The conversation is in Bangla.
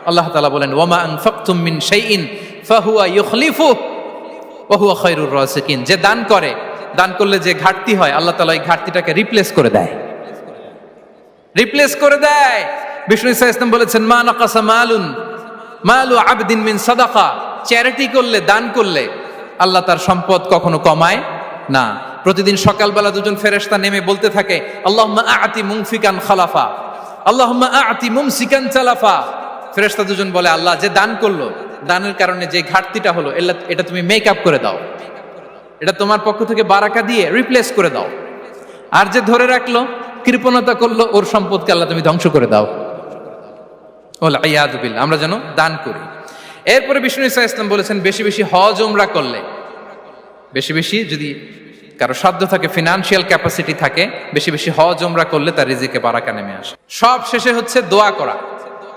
আল্লাহ তাআলা বলেন ওয়ামা আনফাকতুম মিন শাইইন ফাহুয়া ইউখলিফুহু ওয়া হুয়া খায়রুর রাসিকিন। যে দান করে, দান করলে যে ঘাটতি হয় আল্লাহ তাআলা এই ঘাটতিটাকে রিপ্লেস করে দেয়, রিপ্লেস করে দেয়। বিষ্ণু ইসা ইসলাম বলেছেন মা নাকাসা মালু আবদিন মিন সাদাকা। চ্যারিটি করলে, দান করলে আল্লাহ তার সম্পদ কখনো কমায় না। প্রতিদিন সকালবেলা দুজন ফেরেশতা নেমে বলতে থাকে আল্লাহুম্মা আ'তি মুনফিকান খালাফা, আল্লাহুম্মা আ'তি মুমসিকান চালাফা। ফেরেশতা দুজন বলে আল্লাহ, যে দান করলো, দানের কারণে যে ঘাটতিটা হলো এটা তুমি মেক আপ করে দাও, এটা তোমার পক্ষ থেকে বারাকা দিয়ে রিপ্লেস করে দাও। আর যে ধরে রাখলো, কৃপণতা করলো, ওর সম্পদকে আল্লাহ তুমি ধ্বংস করে দাও। ওয়াল ইয়াদু বিল্লাহ। আমরা যেন দান করি। এরপরে বিষ্ণু ইসা ইসলাম বলেছেন বেশি বেশি হজ উমরা করলে, বেশি বেশি যদি কারো সাধ্য থাকে, ফিনান্সিয়াল ক্যাপাসিটি থাকে, বেশি বেশি হজ উমরা করলে তার রিজিকে বারাকা নেমে আসে। সব শেষে হচ্ছে দোয়া করা।